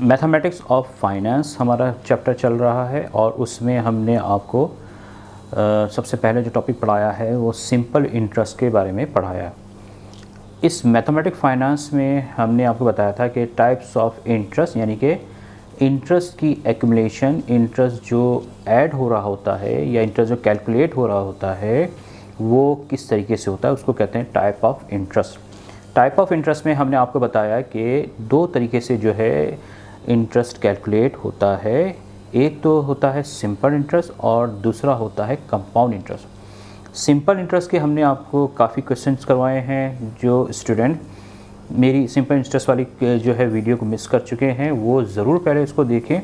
Mathematics of finance हमारा chapter चल रहा है और उसमें हमने आपको सबसे पहले जो टॉपिक पढ़ाया है वो सिंपल इंटरेस्ट के बारे में पढ़ाया है। इस मैथमेटिक फाइनेंस में हमने आपको बताया था कि टाइप्स ऑफ इंटरेस्ट यानी कि इंटरेस्ट की एक्यूमुलेशन, इंटरेस्ट जो ऐड हो रहा होता है या इंटरेस्ट जो कैलकुलेट हो रहा होता है वो किस तरीके से होता है, उसको कहते हैं type of interest. Type of interest में हमने आपको बताया कि दो तरीके से जो है इंटरेस्ट कैलकुलेट होता है। एक तो होता है सिंपल इंटरेस्ट और दूसरा होता है कंपाउंड इंटरेस्ट। सिंपल इंटरेस्ट के हमने आपको काफ़ी क्वेश्चंस करवाए हैं। जो स्टूडेंट मेरी सिंपल इंटरेस्ट वाली जो है वीडियो को मिस कर चुके हैं वो ज़रूर पहले इसको देखें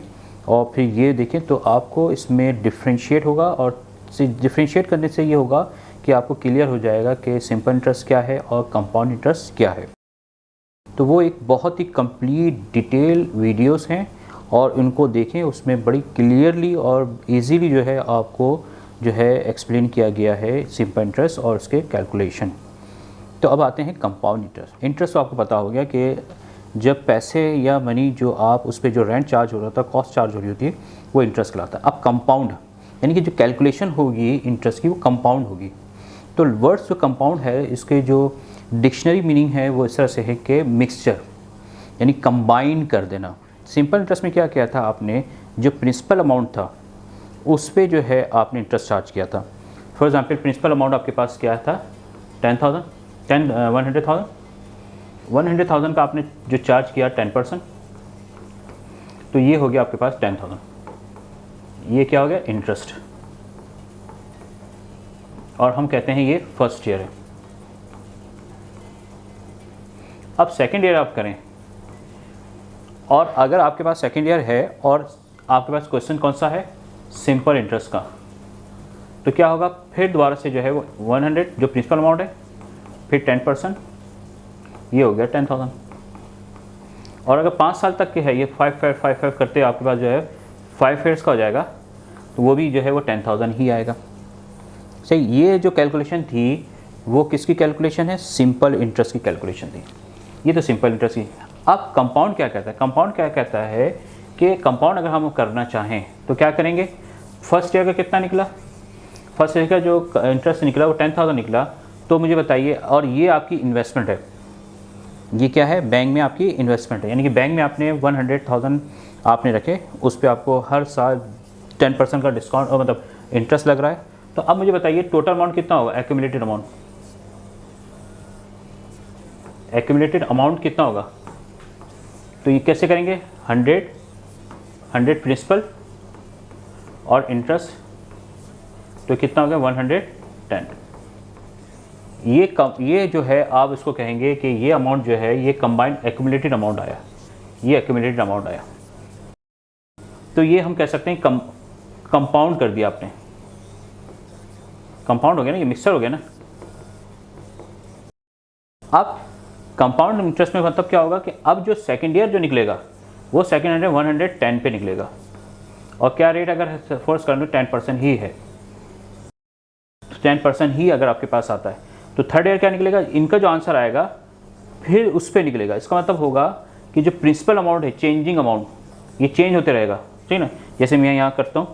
और फिर ये देखें तो आपको इसमें डिफ्रेंशिएट होगा और डिफ्रेंशिएट करने से ये होगा कि आपको क्लियर हो जाएगा कि सिंपल इंटरेस्ट क्या है और कंपाउंड इंटरेस्ट क्या है। तो वो एक बहुत ही कंप्लीट डिटेल वीडियोस हैं और उनको देखें, उसमें बड़ी क्लियरली और इजीली जो है आपको जो है एक्सप्लेन किया गया है सिंपल इंटरेस्ट और उसके कैलकुलेशन। तो अब आते हैं कंपाउंड इंटरेस्ट। इंटरेस्ट तो आपको पता हो गया कि जब पैसे या मनी जो आप उस पर जो रेंट चार्ज हो रहा था, कॉस्ट चार्ज हो रही होती है, वो इंटरेस्ट कहलाता है। अब कंपाउंड यानी कि जो कैलकुलेशन होगी इंटरेस्ट की वो कंपाउंड होगी। तो वर्ड्स जो कंपाउंड है इसके जो डिक्शनरी मीनिंग है वो इस तरह से है कि मिक्सचर यानी कंबाइन कर देना। सिंपल इंटरेस्ट में क्या किया था आपने, जो प्रिंसिपल अमाउंट था उस पे जो है आपने इंटरेस्ट चार्ज किया था। फॉर एग्जांपल प्रिंसिपल अमाउंट आपके पास क्या था 100,000 का आपने जो चार्ज किया 10%, तो ये हो गया आपके पास 10,000। ये क्या हो गया इंटरेस्ट, और हम कहते हैं ये फर्स्ट ईयर है। अब सेकेंड ईयर आप करें और अगर आपके पास सेकेंड ईयर है और आपके पास क्वेश्चन कौन सा है सिंपल इंटरेस्ट का, तो क्या होगा फिर दोबारा से जो है वो 100 जो प्रिंसिपल अमाउंट है फिर 10%, ये हो गया 10,000। और अगर 5 साल तक के है ये 5 करते आपके पास जो है 5 ईयर्स का हो जाएगा, तो वो भी जो है वो 10,000 ही आएगा। सही, ये जो कैलकुलेशन थी वो किसकी कैलकुलेशन है, सिंपल इंटरेस्ट की कैलकुलेशन थी। ये तो सिंपल इंटरेस्ट की। अब कंपाउंड क्या कहता है, कंपाउंड क्या कहता है कि कंपाउंड अगर हम करना चाहें तो क्या करेंगे, फर्स्ट ईयर का कितना निकला, फर्स्ट ईयर का जो इंटरेस्ट निकला वो 10,000 निकला, तो मुझे बताइए, और ये आपकी इन्वेस्टमेंट है, ये क्या है बैंक में आपकी इन्वेस्टमेंट है, यानी कि बैंक में आपने 100,000 आपने रखे, उस पर आपको हर साल 10% का डिस्काउंट मतलब इंटरेस्ट लग रहा है। तो अब मुझे बताइए टोटल अमाउंट कितना होगा, एक्यूमुलेटेड अमाउंट, एक्यूमुलेटेड अमाउंट कितना होगा। तो ये कैसे करेंगे, 100 प्रिंसिपल और इंटरेस्ट, तो कितना हो गया 110। ये जो है आप इसको कहेंगे कि ये अमाउंट जो है ये कंबाइंड एक्यूमुलेटेड अमाउंट आया, ये एक्यूमुलेटेड अमाउंट आया। तो ये हम कह सकते हैं कंपाउंड कर दिया आपने, कंपाउंड हो गया ना, ये मिक्सचर हो गया ना। अब कंपाउंड इंटरेस्ट में मतलब क्या होगा कि अब जो सेकेंड ईयर जो निकलेगा वो सेकेंड ईयर 110 पे निकलेगा, और क्या रेट अगर फोर्स कर 10% ही है, 10% ही अगर आपके पास आता है, तो थर्ड ईयर क्या निकलेगा, इनका जो आंसर आएगा फिर उस पर निकलेगा। इसका मतलब होगा कि जो प्रिंसिपल अमाउंट है, चेंजिंग अमाउंट, ये चेंज होते रहेगा, ठीक ना। जैसे मैं यहाँ करता हूँ,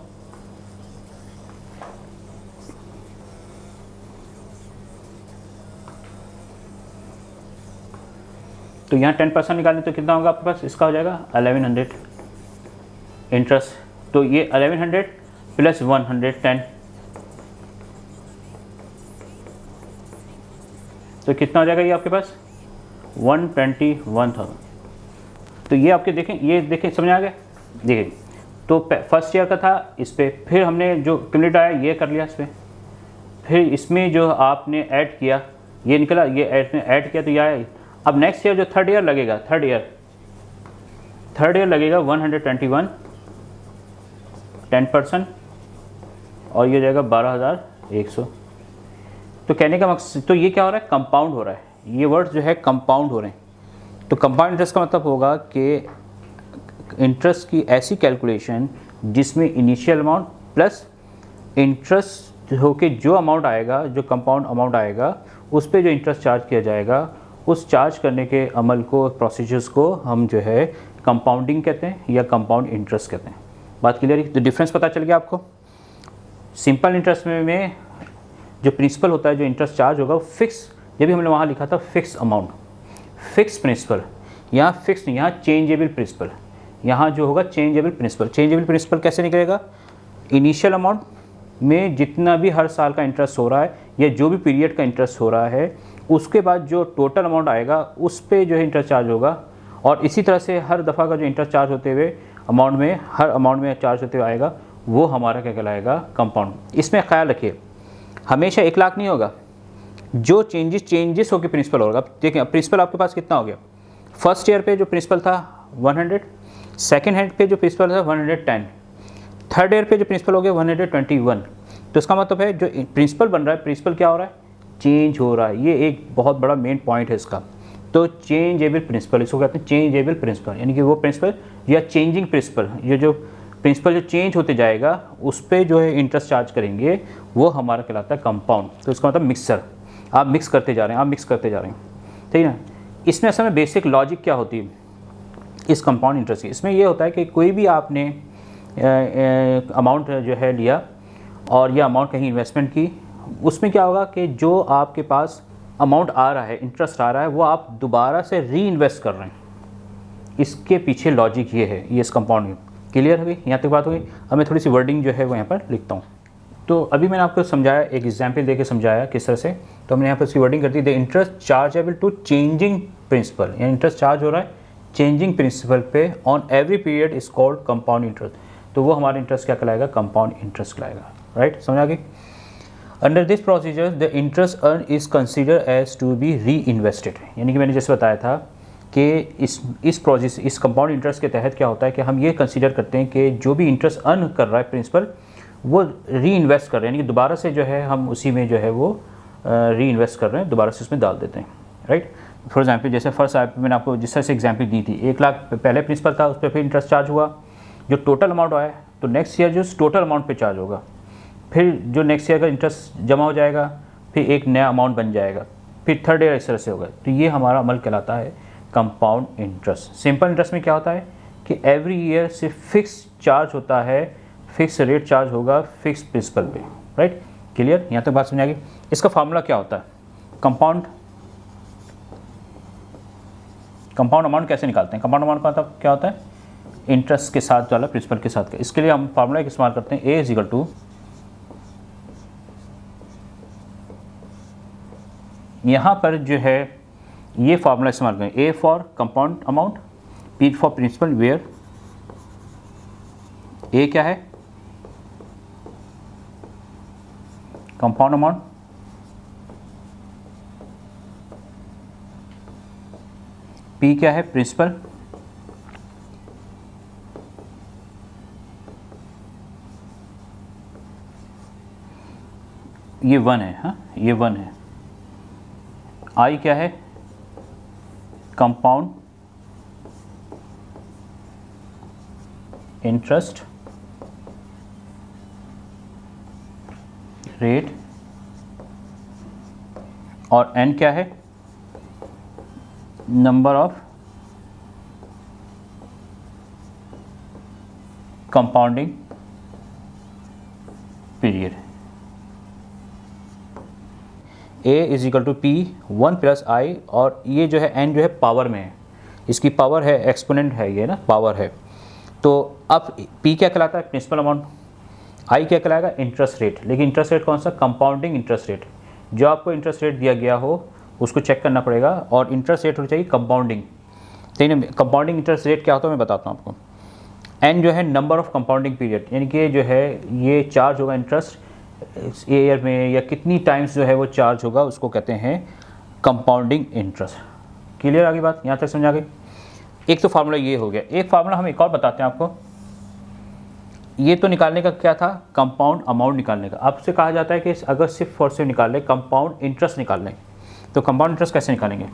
तो यहाँ 10% निकालें तो कितना होगा आपके पास, इसका हो जाएगा 1100 इंटरेस्ट। तो ये 1100 प्लस 110, तो कितना हो जाएगा ये आपके पास 121,000। तो ये आपके देखें समझ आ गया। देखिए तो फर्स्ट ईयर का था, इस पर फिर हमने जो क्यूमुलेट आया ये कर लिया इस पर, फिर इसमें जो आपने ऐड किया ये निकला, ये ऐड किया तो ये आया। अब नेक्स्ट ईयर जो थर्ड ईयर लगेगा, थर्ड ईयर लगेगा 121, 10%, और ये जाएगा 12,100। तो कहने का मकसद, तो ये क्या हो रहा है, कंपाउंड हो रहा है, ये वर्ड्स जो है कंपाउंड हो रहे हैं। तो कंपाउंड इंटरेस्ट का मतलब होगा कि इंटरेस्ट की ऐसी कैलकुलेशन जिसमें इनिशियल अमाउंट प्लस इंटरेस्ट होके जो अमाउंट आएगा, जो कंपाउंड अमाउंट आएगा, उस पर जो इंटरेस्ट चार्ज किया जाएगा, उस चार्ज करने के अमल को, प्रोसीजर्स को हम जो है कंपाउंडिंग कहते हैं या कंपाउंड इंटरेस्ट कहते हैं। बात क्लियर है? तो डिफरेंस पता चल गया आपको। सिंपल इंटरेस्ट में जो प्रिंसिपल होता है, जो इंटरेस्ट चार्ज होगा वो फिक्स, जब भी हमने वहाँ लिखा था फिक्स अमाउंट, फिक्स प्रिंसिपल, यहाँ फिक्स नहीं, यहाँ चेंजेबल प्रिंसिपल, यहाँ जो होगा चेंजेबल प्रिंसिपल। चेंजेबल प्रिंसिपल कैसे निकलेगा? इनिशियल अमाउंट में जितना भी हर साल का इंटरेस्ट हो रहा है या जो भी पीरियड का इंटरेस्ट हो रहा है, उसके बाद जो टोटल अमाउंट आएगा उस पे जो है इंटरेस्ट चार्ज होगा। और इसी तरह से हर दफ़ा का जो इंटरेस्ट चार्ज होते हुए अमाउंट में, हर अमाउंट में चार्ज होते हुए आएगा, वो हमारा क्या कहलाएगा? कंपाउंड। इसमें ख्याल रखिए हमेशा 1 लाख नहीं होगा, जो चेंजेस होकर प्रिंसिपल होगा। देखिए प्रिंसिपल आपके पास कितना हो गया? फर्स्ट ईयर पे जो प्रिंसिपल था 100, सेकेंड हैंड पे जो प्रिंसिपल था 110, थर्ड ईयर पे जो प्रिंसिपल हो गया 121। तो इसका मतलब है जो प्रिंसिपल बन रहा है, प्रिंसिपल क्या हो रहा है? चेंज हो रहा है। ये एक बहुत बड़ा मेन पॉइंट है इसका। तो चेंजेबल प्रिंसिपल, इसको कहते हैं चेंजेबल प्रिंसिपल, यानी कि वो प्रिंसिपल या चेंजिंग प्रिंसिपल, ये जो प्रिंसिपल जो चेंज होते जाएगा उस पर जो है इंटरेस्ट चार्ज करेंगे, वो हमारा कहलाता है कंपाउंड। तो इसका मतलब मिक्सर, आप मिक्स करते जा रहे हैं, आप मिक्स करते जा रहे हैं, ठीक है ना। इसमें असल में बेसिक लॉजिक क्या होती है इस कंपाउंड इंटरेस्ट की? इसमें ये होता है कि कोई भी आपने अमाउंट जो है लिया और यह अमाउंट कहीं इन्वेस्टमेंट की, उसमें क्या होगा कि जो आपके पास अमाउंट आ रहा है, इंटरेस्ट आ रहा है, वो आप दोबारा से री इन्वेस्ट कर रहे हैं। इसके पीछे लॉजिक ये है, ये इस कंपाउंड में। क्लियर हो गई? यहाँ तक बात हो गई। अब मैं थोड़ी सी वर्डिंग जो है वो यहाँ पर लिखता हूँ। तो अभी मैंने आपको समझाया, एक एग्जाम्पल देके समझाया किस तरह से। तो हमने यहाँ पर उसकी वर्डिंग कर दी, the interest chargeable to changing principal, यानी इंटरेस्ट चार्ज हो रहा है चेंजिंग प्रिंसिपल पे on every period is called compound interest. तो वो हमारा इंटरेस्ट क्या कहलाएगा? कंपाउंड इंटरेस्ट कहलाएगा। राइट, समझ आ गई? Under this procedure the interest earn is consider as to be reinvested, यानी कि मैंने जैसे बताया था कि इस कंपाउंड इंटरेस्ट के तहत क्या होता है कि हम ये कंसीडर करते हैं कि जो भी इंटरेस्ट अर्न कर रहा है प्रिंसिपल, वो री इन्वेस्ट कर रहे हैं, यानी कि दोबारा से जो है हम उसी में जो है वो री इन्वेस्ट कर रहे हैं, दोबारा से उसमें डाल देते हैं। राइट, फॉर एग्जाम्पल जैसे फर्स्ट मैंने आपको जिस तरह से एग्जाम्पल दी थी, 1 लाख पहले प्रिंसिपल था, उस पर फिर इंटरेस्ट चार्ज हुआ, जो टोटल अमाउंट आया तो नेक्स्ट ईयर जो टोटल अमाउंट पे चार्ज होगा, फिर जो नेक्स्ट ईयर का इंटरेस्ट जमा हो जाएगा, फिर एक नया अमाउंट बन जाएगा, फिर थर्ड ईयर इस तरह से होगा। तो ये हमारा अमल कहलाता है कंपाउंड इंटरेस्ट। सिंपल इंटरेस्ट में क्या होता है कि एवरी ईयर सिर्फ फिक्स चार्ज होता है, फिक्स रेट चार्ज होगा फिक्स प्रिंसिपल पे। Right, clear? यहाँ तक बात समझ आ गई। इसका फार्मूला क्या होता है? कंपाउंड अमाउंट कैसे निकालते हैं? कंपाउंड अमाउंट का मतलब क्या होता है? इंटरेस्ट के साथ वाला प्रिंसिपल के साथ का। इसके लिए हम फार्मूला इस्तेमाल करते हैं, ए इज इक्वल टू, यहाँ पर जो है ये फार्मूला इस्तेमाल करें, A for compound amount, P for principal, where A क्या है? कंपाउंड अमाउंट, पी क्या है? प्रिंसिपल, ये 1 है, हाँ ये 1 है। आई क्या है? कंपाउंड इंटरेस्ट रेट, और एन क्या है? Number of compounding period. A is equal to P 1 plus I, और ये जो है एन जो है पावर में है, इसकी पावर है, एक्सपोनेंट है ये ना, पावर है। तो अब पी क्या कहलाता है? Principal amount. आई क्या कहलाएगा? Interest rate. लेकिन इंटरेस्ट रेट कौन सा? Compounding interest rate. जो आपको इंटरेस्ट रेट दिया गया हो उसको चेक करना पड़ेगा, और इंटरेस्ट रेट होनी चाहिए कंपाउंडिंग। तो कंपाउंडिंग इंटरेस्ट रेट क्या होता है मैं बताता हूँ आपको। एन जो है नंबर ऑफ कंपाउंडिंग पीरियड, यानी कि जो है ये चार्ज होगा इंटरेस्ट ईयर में, या कितनी टाइम्स जो है वो चार्ज होगा, उसको कहते हैं कंपाउंडिंग इंटरेस्ट। क्लियर आगे बात? यहाँ तक समझ आ गई? एक तो फार्मूला ये हो गया। एक फार्मूला हम एक और बताते हैं आपको। ये तो निकालने का क्या था? कंपाउंड अमाउंट निकालने का। आपसे कहा जाता है कि अगर सिर्फ और सिर्फ निकाल लें, कंपाउंड इंटरेस्ट निकाल लें, तो कंपाउंड इंटरेस्ट कैसे निकालेंगे?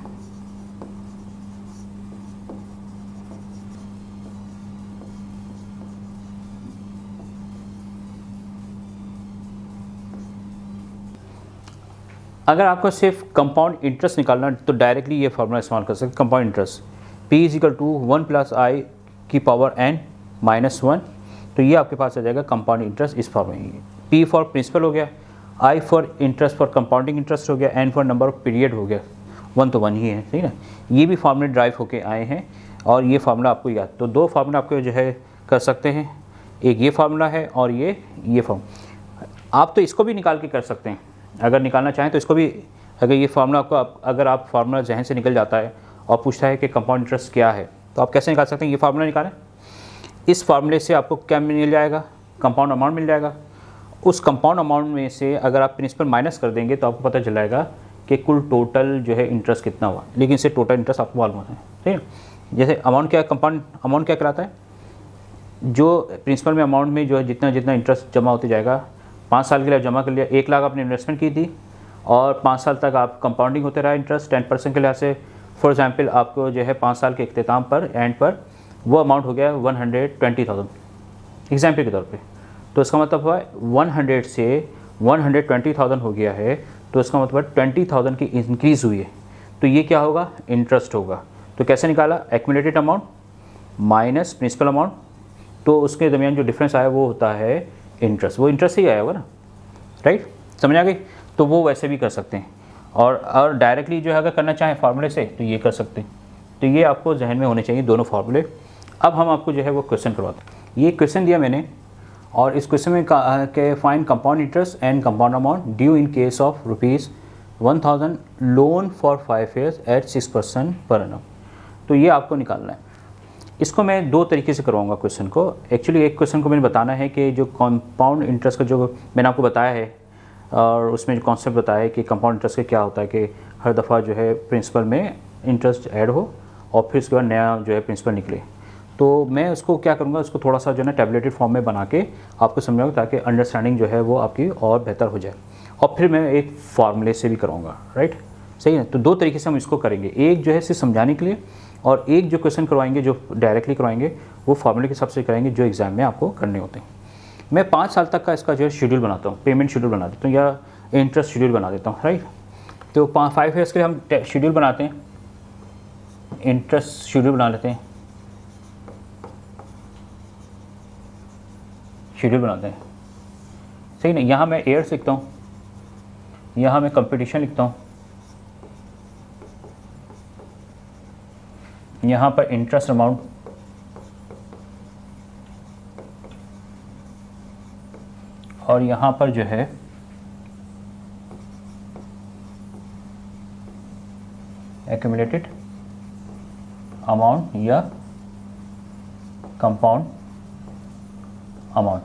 अगर आपको सिर्फ कंपाउंड इंटरेस्ट निकालना तो डायरेक्टली ये फार्मूला इस्तेमाल कर सकते हैं, compound interest, P is equal to 1 plus I की पावर n-1, तो ये आपके पास आ जाएगा कंपाउंड इंटरेस्ट इस फॉर्म में। P फॉर प्रिंसिपल हो गया, I for interest for compounding interest हो गया, N for number of period हो गया, 1 तो 1 ही है, सही ना। ये भी फार्मूले ड्राइव होके आए हैं और ये फार्मूला आपको याद, तो 2 फार्मूला आपको जो है कर सकते हैं, एक ये फार्मूला है और ये फार्मूला। आप तो इसको भी निकाल के कर सकते हैं, अगर निकालना चाहें तो इसको भी, अगर ये फार्मूला आपको अगर आप फार्मूला जहन से निकल जाता है और पूछता है कि कंपाउंड इंटरेस्ट क्या है, तो आप कैसे निकाल सकते हैं, ये फार्मूला निकालें। इस फार्मूले से आपको क्या मिल जाएगा, कंपाउंड अमाउंट मिल जाएगा। उस कंपाउंड अमाउंट में से अगर आप प्रिंसिपल माइनस कर देंगे तो आपको पता चल जाएगा कि कुल टोटल जो है इंटरेस्ट कितना हुआ, लेकिन इससे टोटल इंटरेस्ट आपको मालूम है, ठीक है। जैसे अमाउंट क्या, कंपाउंड अमाउंट क्या कहलाता है, जो प्रिंसिपल में अमाउंट में जो है जितना जितना इंटरेस्ट जमा होते जाएगा, 5 साल के लिए जमा कर लिया, 1 लाख आपने इन्वेस्टमेंट की थी और 5 साल तक आप कंपाउंडिंग होते रहा इंटरेस्ट 10% के लिहाज से। फॉर एग्जांपल आपको जो है 5 साल के इख्तिताम पर एंड पर वो अमाउंट हो गया 120,000 एग्जाम्पल के तौर पे, तो इसका मतलब हुआ 100 से 120,000 हो गया है, तो इसका मतलब 20,000 की इंक्रीज़ हुई है, तो ये क्या होगा, इंटरेस्ट होगा। तो कैसे निकाला, accumulated amount minus principal amount, तो उसके दरमियान जो डिफरेंस आया वो होता है इंटरेस्ट, वो इंटरेस्ट ही आया होगा ना, राइट, समझ आ गई। तो वो वैसे भी कर सकते हैं और डायरेक्टली जो है अगर करना चाहें फार्मूले से तो ये कर सकते हैं। तो ये आपको जहन में होने चाहिए दोनों फार्मूले। अब हम आपको जो है वो क्वेश्चन करवाते हैं। ये क्वेश्चन दिया मैंने और इस क्वेश्चन में कहा कि find compound interest and compound amount due in case of ₹1,000 loan for 5 years at 6% पर annum। तो ये आपको निकालना है। इसको मैं 2 तरीके से करवाऊंगा क्वेश्चन को। एक्चुअली एक क्वेश्चन को मैंने बताना है कि जो कंपाउंड इंटरेस्ट का जो मैंने आपको बताया है और उसमें जो कॉन्सेप्ट बताया है कि कंपाउंड इंटरेस्ट का क्या होता है कि हर दफ़ा जो है प्रिंसिपल में इंटरेस्ट ऐड हो और फिर उसके बाद नया जो है प्रिंसिपल निकले। तो मैं उसको क्या करूँगा, उसको थोड़ा सा जो है ना टैबलेटेड फॉर्म में बना के आपको समझाऊँगा ताकि अंडरस्टैंडिंग जो है वो आपकी और बेहतर हो जाए। और फिर मैं एक फार्मूले से भी करवाऊँगा, राइट, सही है। तो 2 तरीके से हम इसको करेंगे, एक जो है सिर्फ समझाने के लिए और एक जो क्वेश्चन करवाएंगे जो डायरेक्टली करवाएंगे वो फार्मूले के हिसाब से कराएंगे जो एग्ज़ाम में आपको करने होते हैं। मैं 5 साल तक का इसका जो है शेड्यूल बनाता हूँ, पेमेंट शेड्यूल बना देता हूँ या इंटरेस्ट शेड्यूल बना देता हूँ, राइट। तो 5 years के लिए हम शेड्यूल बनाते हैं, इंटरेस्ट शेड्यूल बना लेते हैं, शेड्यूल बनाते हैं, सही ना। यहाँ मैं ईयर्स लिखता हूँ, यहाँ मैं कंपटीशन लिखता हूँ, यहाँ पर इंटरेस्ट अमाउंट, और यहाँ पर जो है एक्यूमुलेटेड अमाउंट या कंपाउंड अमाउंट।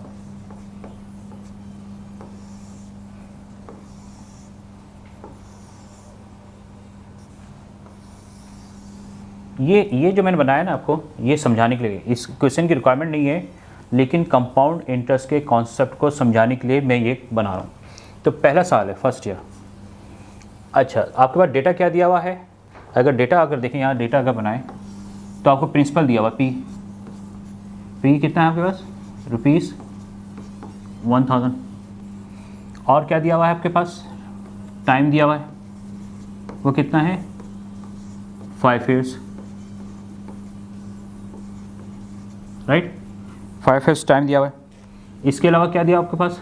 ये जो मैंने बनाया ना आपको, ये समझाने के लिए, इस क्वेश्चन की रिक्वायरमेंट नहीं है, लेकिन कंपाउंड इंटरेस्ट के कॉन्सेप्ट को समझाने के लिए मैं ये बना रहा हूँ। तो पहला सवाल है फर्स्ट ईयर। अच्छा, आपके पास डेटा क्या दिया हुआ है, अगर डेटा अगर देखें यहाँ डेटा अगर बनाएं तो आपको प्रिंसिपल दिया हुआ पी कितना है आपके पास, ₹1,000। और क्या दिया हुआ है आपके पास, टाइम दिया हुआ है, वो कितना है 5 years, राइट, 5 years टाइम दिया हुआ है। इसके अलावा क्या दिया आपके पास,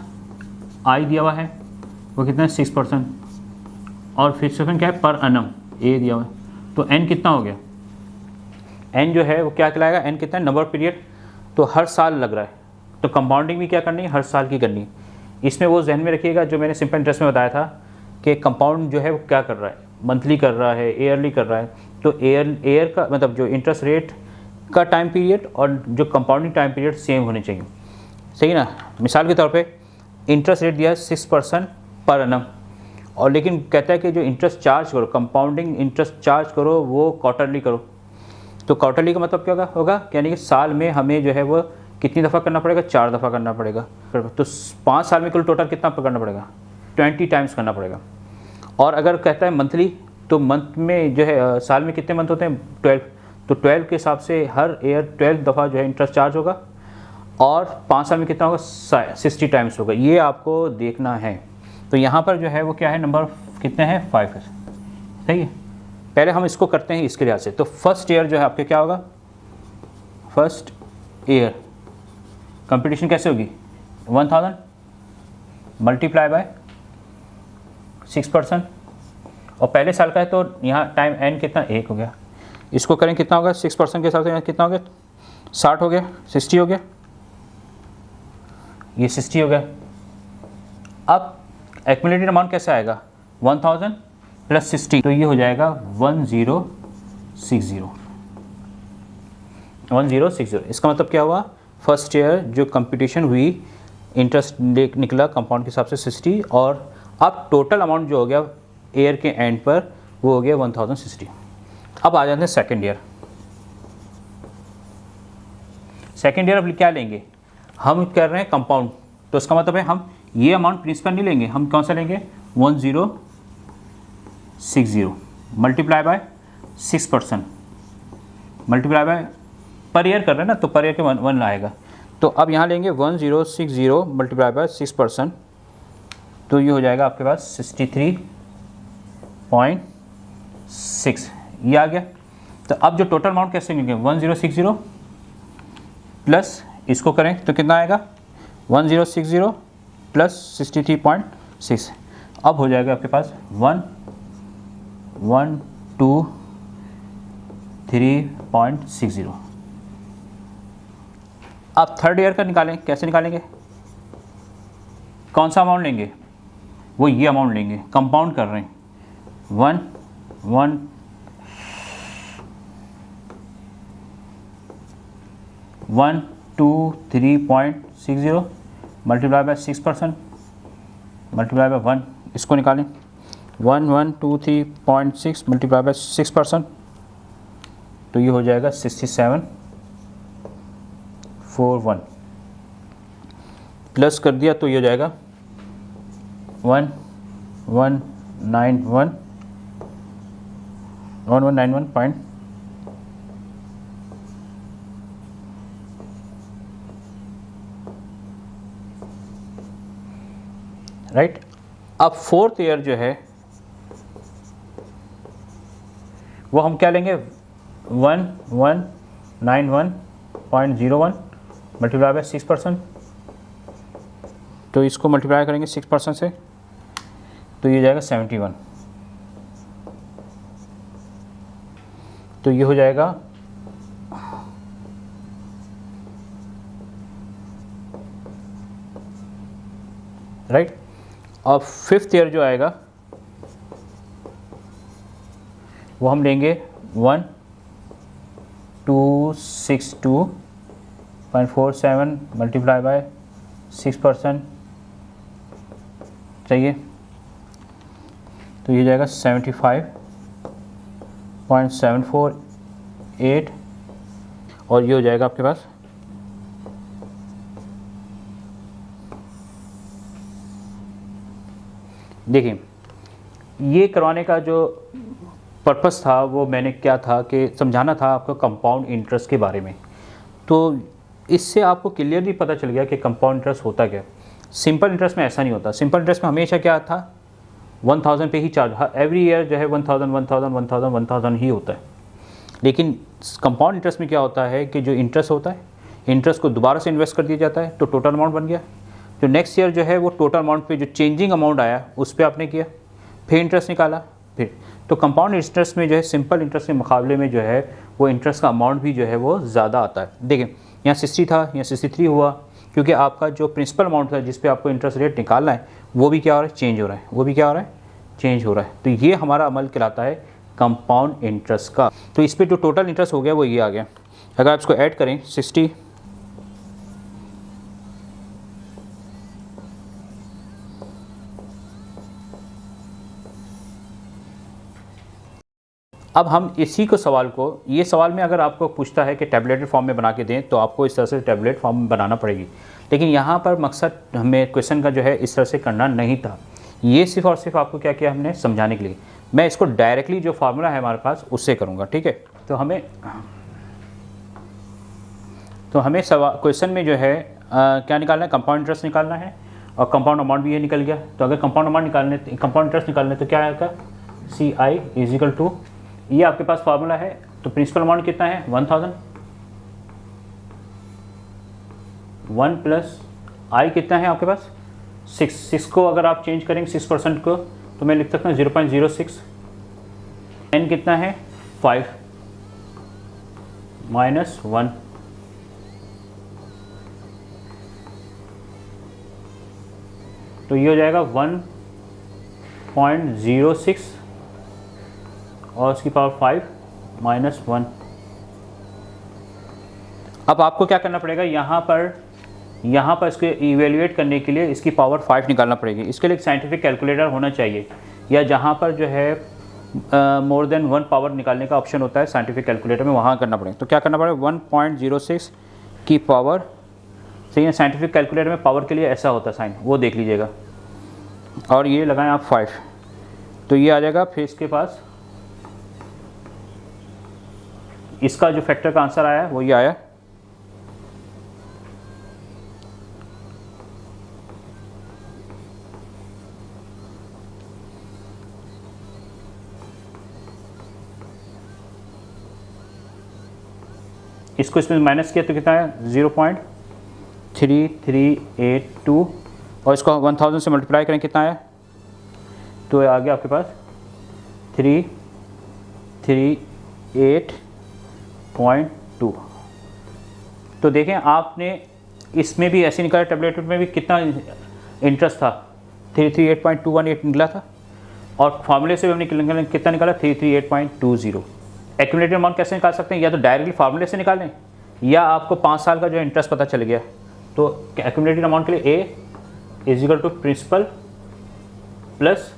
आई दिया हुआ है, वो कितना है 6%, और फिक्स क्या है पर annum, ए दिया हुआ है। तो एन कितना हो गया, एन जो है वो क्या कहलाएगा, एन कितना है नंबर ऑफ पीरियड, तो हर साल लग रहा है, तो कंपाउंडिंग भी क्या करनी है, हर साल की करनी है। इसमें वो जहन में रखिएगा जो मैंने सिंपल इंटरेस्ट में बताया था कि कंपाउंड जो है वो क्या कर रहा है, मंथली कर रहा है, ईयरली कर रहा है। तो ईयर का मतलब जो इंटरेस्ट रेट का टाइम पीरियड और जो कंपाउंडिंग टाइम पीरियड सेम होने चाहिए, सही ना। मिसाल के तौर पे इंटरेस्ट रेट दिया है 6% पर annum, और लेकिन कहता है कि जो इंटरेस्ट चार्ज करो, कंपाउंडिंग इंटरेस्ट चार्ज करो वो क्वार्टरली करो। तो क्वार्टरली का मतलब क्या होगा, यानी कि साल में हमें जो है वो कितनी दफ़ा करना पड़ेगा, 4 दफ़ा करना पड़ेगा। तो 5 साल में कुल टोटल कितना करना पड़ेगा, 20 टाइम्स करना पड़ेगा। और अगर कहता है मंथली, तो मंथ में जो है साल में कितने मंथ होते हैं 12, तो 12 के हिसाब से हर ईयर 12 दफ़ा जो है इंटरेस्ट चार्ज होगा, और 5 साल में कितना होगा 60 टाइम्स होगा। ये आपको देखना है। तो यहाँ पर जो है वो क्या है, नंबर कितने हैं 5 है, सही है। पहले हम इसको करते हैं इसके लिहाज से। तो फर्स्ट ईयर जो है आपके क्या होगा फर्स्ट ईयर कंपटीशन कैसे होगी, 1000 मल्टीप्लाई बाय 6%, और पहले साल का है तो यहाँ टाइम एन कितना 1 हो गया, इसको करें कितना होगा 6% के हिसाब से यहाँ कितना हो गया 60 हो गया, 60 हो गया, ये 60 हो गया। अब एक्यूमुलेटेड अमाउंट कैसे आएगा 1000 प्लस 60, तो ये हो जाएगा 1060। इसका मतलब क्या हुआ, फर्स्ट ईयर जो कंपटीशन हुई इंटरेस्ट निकला कंपाउंड के हिसाब से 60, और अब टोटल अमाउंट जो हो गया ईयर के एंड पर वो हो गया 1060। अब आ जाते हैं सेकेंड ईयर। सेकेंड ईयर अब क्या लेंगे, हम कर रहे हैं कंपाउंड, तो इसका मतलब है हम ये अमाउंट प्रिंसिपल नहीं लेंगे, हम कौन सा लेंगे 1060 multiply by 6%, multiply by per year कर रहे हैं ना, तो पर ईयर के 1 आएगा। तो अब यहाँ लेंगे 1060 मल्टीप्लाई बाय 6%, तो ये हो जाएगा आपके पास 63.6, ये आ गया। तो अब जो टोटल अमाउंट कैसे लेंगे 1060 प्लस इसको करें तो कितना आएगा 1060 प्लस 63.6, अब हो जाएगा आपके पास 1123.60। अब थर्ड ईयर का निकालें, कैसे निकालेंगे, कौन सा अमाउंट लेंगे, वो ये अमाउंट लेंगे, कंपाउंड कर रहे हैं 123.60 मल्टीप्लाई बाय 6% मल्टीप्लाई बाय 1, इसको निकालें 1123.6 मल्टीप्लाई बाय 6%, तो ये हो जाएगा 6741, प्लस कर दिया तो ये हो जाएगा 1191 पॉइंट, राइट। अब फोर्थ ईयर जो है वो हम क्या लेंगे 1191.01 मल्टीप्लाई बाय 6%, तो इसको मल्टीप्लाई करेंगे 6% से तो ये जाएगा 71, तो ये हो जाएगा राइट। अब फिफ्थ ईयर जो आएगा वो हम लेंगे 1262.47 मल्टीप्लाई बाय 6% चाहिए, तो ये जाएगा 75.748, और ये हो जाएगा आपके पास देखिए, ये करवाने का जो पर्पस था वो मैंने क्या था कि समझाना था आपको कंपाउंड इंटरेस्ट के बारे में। तो इससे आपको क्लियरली पता चल गया कि कंपाउंड इंटरेस्ट होता क्या है। सिंपल इंटरेस्ट में ऐसा नहीं होता। सिंपल इंटरेस्ट में हमेशा क्या था 1000 पे ही चार्ज, एवरी ईयर जो है 1000 ही होता है। लेकिन कंपाउंड इंटरेस्ट में क्या होता है कि जो इंटरेस्ट होता है, इंटरेस्ट को दोबारा से इन्वेस्ट कर दिया जाता है तो टोटल अमाउंट बन गया। जो नेक्स्ट ईयर जो है वो टोटल अमाउंट पे जो चेंजिंग अमाउंट आया उस पर आपने किया, फिर इंटरेस्ट निकाला फिर। तो कंपाउंड इंटरेस्ट में जो है सिंपल इंटरेस्ट के मुकाबले में जो है वो इंटरेस्ट का अमाउंट भी जो है वो ज़्यादा आता है। देखिए यहाँ 60 था, यहाँ 63 हुआ, क्योंकि आपका जो प्रिंसिपल अमाउंट था जिस पे आपको इंटरेस्ट रेट निकालना है वो भी क्या हो रहा है, चेंज हो रहा है, वो भी क्या हो रहा है, चेंज हो रहा है। तो ये हमारा अमल कहलाता है कंपाउंड इंटरेस्ट का। तो इस पर जो टोटल इंटरेस्ट हो गया वो ये आ गया। अगर आप इसको ऐड करें 60 अब हम इसी को सवाल को, ये सवाल में अगर आपको पूछता है कि टैबलेटेड फॉर्म में बना के दें तो आपको इस तरह से टैबलेट फॉर्म में बनाना पड़ेगी। लेकिन यहाँ पर मकसद हमें क्वेश्चन का जो है इस तरह से करना नहीं था, ये सिर्फ और सिर्फ आपको क्या किया हमने समझाने के लिए। मैं इसको डायरेक्टली जो फार्मूला है हमारे पास उससे करूँगा, ठीक है। तो हमें सवाल क्वेश्चन में जो है क्या निकालना है, कंपाउंड इंटरेस्ट निकालना है, और कंपाउंड अमाउंट भी ये निकल गया। तो अगर कंपाउंड अमाउंट निकालने, कंपाउंड इंटरेस्ट निकालने तो क्या आएगा, CI = ये आपके पास फार्मूला है। तो प्रिंसिपल अमाउंट कितना है 1000, 1 प्लस आई कितना है आपके पास 6 को अगर आप चेंज करेंगे 6% को तो मैं लिख सकता हूँ 0.06। n कितना है 5 माइनस 1, तो ये हो जाएगा 1.06 और उसकी पावर 5 माइनस 1। अब आपको क्या करना पड़ेगा, यहाँ पर इसको इवेल्युएट करने के लिए इसकी पावर 5 निकालना पड़ेगी। इसके लिए एक साइंटिफिक कैलकुलेटर होना चाहिए, या जहाँ पर जो है मोर देन 1 पावर निकालने का ऑप्शन होता है साइंटिफिक कैलकुलेटर में, वहाँ करना पड़ेगा। तो क्या करना पड़ेगा 1.06 की पावर, सही है, साइंटिफिक कैलकुलेटर में पावर के लिए ऐसा होता है साइन, वो देख लीजिएगा। और ये लगाएं आप 5, तो ये आ जाएगा। फिर इसके पास इसका जो फैक्टर का आंसर आया वो ये आया, इसको इसमें माइनस किया तो कितना है 0.3382 और इसको 1000 से मल्टीप्लाई करें कितना आया, तो आ गया आपके पास 3388.2। तो देखें आपने इसमें भी ऐसे निकाला, टेबलेट में भी कितना इंटरेस्ट था 338218 निकला था, और फार्मूले से भी हमने कितना निकाला 338.20। एक्यूमुलेटेड अमाउंट कैसे निकाल सकते हैं, या तो डायरेक्टली फार्मूले से निकालें, या आपको 5 साल का जो इंटरेस्ट पता चल गया। तो एक्यूमुलेटेड अमाउंट के लिए A is equal to principal plus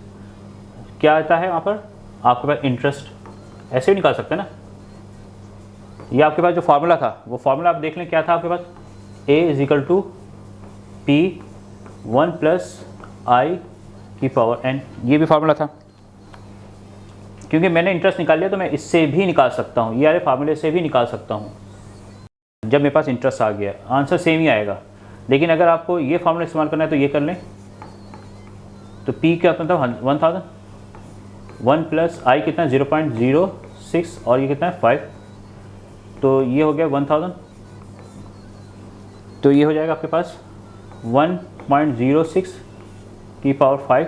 क्या आता है वहाँ पर आपके पास इंटरेस्ट, ऐसे भी निकाल सकते हैं ना। या आपके पास जो फार्मूला था वो फार्मूला आप देख लें क्या था आपके पास, A is equal to P 1 plus I की पावर एन, ये भी फार्मूला था। क्योंकि मैंने इंटरेस्ट निकाल लिया तो मैं इससे भी निकाल सकता हूँ, ये वाले फार्मूले से भी निकाल सकता हूँ। जब मेरे पास इंटरेस्ट आ गया आंसर सेम ही आएगा। लेकिन अगर आपको ये फार्मूला इस्तेमाल करना है तो ये कर लें, तो P क्या होता था 1000, 1 प्लस आई कितना 0.06 और ये कितना है 5, तो ये हो गया 1000, तो ये हो जाएगा आपके पास 1.06 की पावर 5।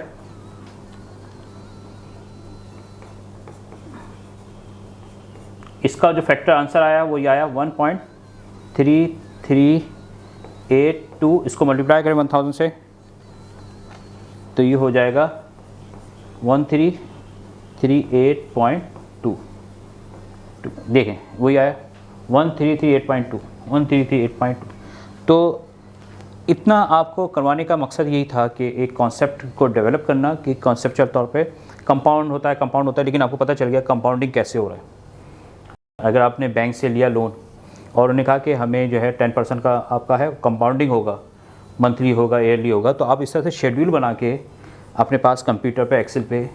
इसका जो फैक्टर आंसर आया वो ये आया 1.3382, इसको मल्टीप्लाई करें 1000 से तो ये हो जाएगा 1338.2। देखें वही आया 1338.2। तो इतना आपको करवाने का मकसद यही था कि एक कॉन्सेप्ट को डेवलप करना कि कॉन्सेप्चुअल तौर पे कंपाउंड होता है, लेकिन आपको पता चल गया कंपाउंडिंग कैसे हो रहा है। अगर आपने बैंक से लिया लोन और उन्होंने कहा कि हमें जो है 10% का आपका है कंपाउंडिंग होगा, मंथली होगा, ईयरली होगा, तो आप इस तरह से शेड्यूल बना के अपने पास कंप्यूटर पे, एक्सेल पे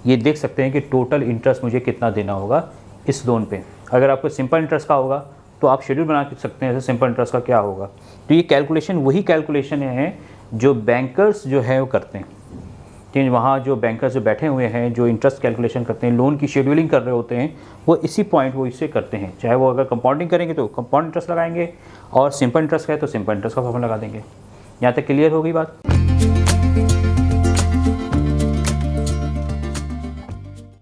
ये देख सकते हैं कि टोटल इंटरेस्ट मुझे कितना देना होगा इस लोन पे। अगर आपको सिंपल इंटरेस्ट का होगा तो आप शेड्यूल बना सकते हैं ऐसे सिंपल इंटरेस्ट का क्या होगा। तो ये कैलकुलेशन वही कैलकुलेशन है जो बैंकर्स जो है वो करते हैं, कि वहाँ जो बैंकर्स जो बैठे हुए हैं जो इंटरेस्ट कैलकुलेशन करते हैं, लोन की शेड्यूलिंग कर रहे होते हैं, वो इसी पॉइंट वो इससे करते हैं। चाहे वो अगर कंपाउंडिंग करेंगे तो कंपाउंड इंटरेस्ट लगाएंगे और सिंपल इंटरेस्ट है तो सिंपल इंटरेस्ट का फॉर्मूला लगा देंगे। यहाँ तक क्लियर हो गई बात।